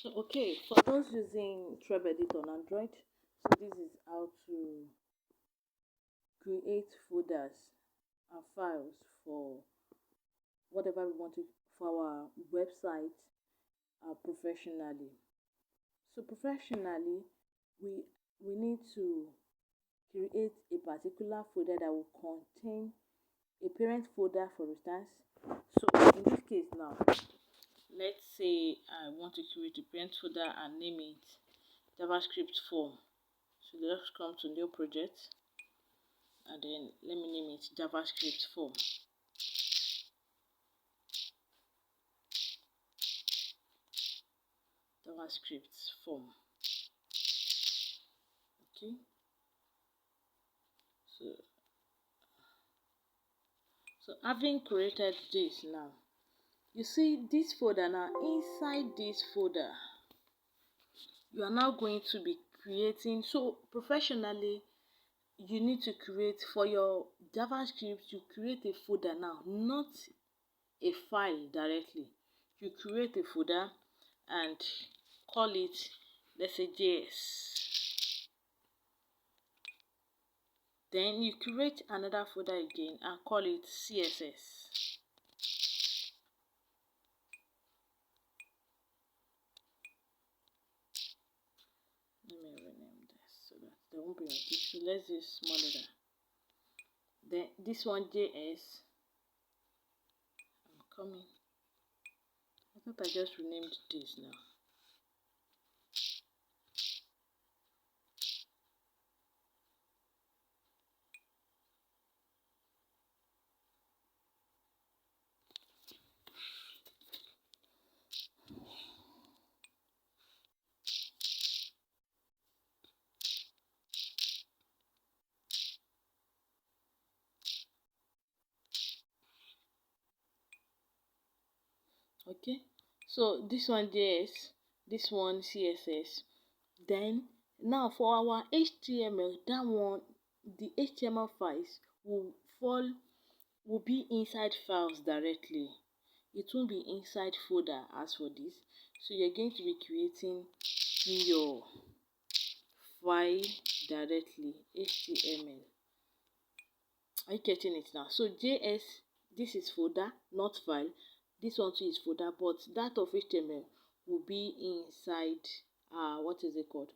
So okay, for those using Treb Edit on Android, so this is how to create folders and files for whatever we want to for our website professionally. So professionally, we we need to create a particular folder that will contain a parent folder, for instance. So in this case now, let's say I want to create a parent folder and name it JavaScript form. So let's come to new project and then let me name it JavaScript form. JavaScript form. Okay. So having created this now, you see this folder now. Inside this folder, you are now going to be creating. So professionally, you need to create for your JavaScript. You create a folder now, not a file directly. You create a folder and call it, let's say, JS. Then you create another folder again and call it CSS. Let me rename this so that there won't be a mistake. So let's use small letter. Then this one JS. I'm coming. I thought I just renamed this now. Okay, so this one JS, this one CSS. Then now for our HTML, that one, the HTML files will be inside files directly. It won't be inside folder as for this. So you're going to be creating your file directly, HTML. Are you getting it now? So JS, this is folder, not file. This one too is folder, but that of HTML will be inside what is it called?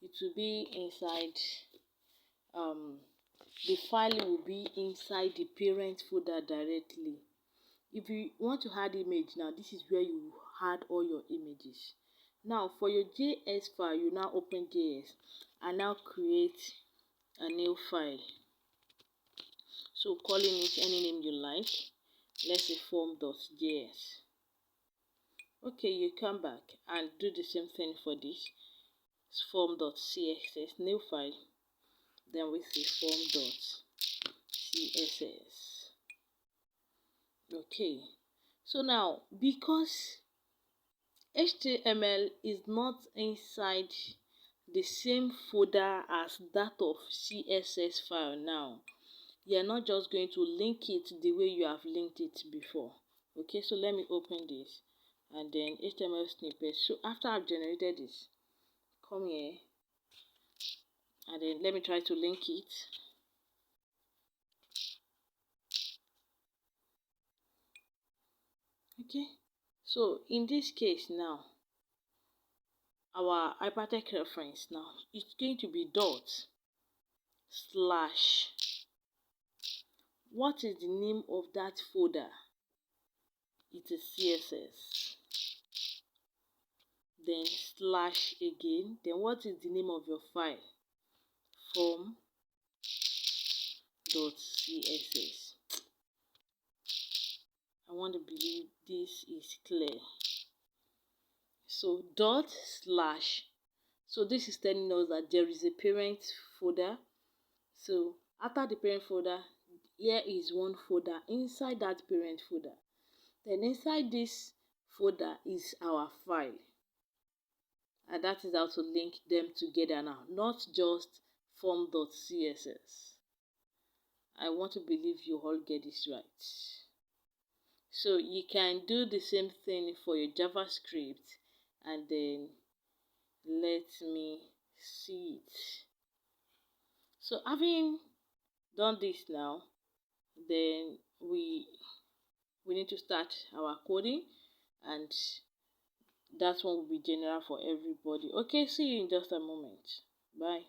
It will be inside the file will be inside the parent folder directly. If you want to add image now, this is where you add all your images. Now for your JS file, you now open JS and now create a new file. So calling it any name you like. Let's say form.js. Okay, you come back and do the same thing for this. It's form.css, new file. Then we say form.css. Okay, so now because HTML is not inside the same folder as that of CSS file now, you're not just going to link it the way you have linked it before. Okay, so let me open this and then HTML snippet. So after I've generated this, come here and then let me try to link it. Okay, so in this case now, our hypertext reference now, it's going to be dot slash. What is the name of that folder? It is CSS. Then slash again. Then what is the name of your file? Form.css. I want to believe this is clear. So dot slash. So this is telling us that there is a parent folder. So after the parent folder, here is one folder inside that parent folder. Then inside this folder is our file. And that is how to link them together now, not just form.css. I want to believe you all get this right. So you can do the same thing for your JavaScript and then let me see it. So having done this now, then we need to start our coding, and that one will be general for everybody. Okay, see you in just a moment. Bye.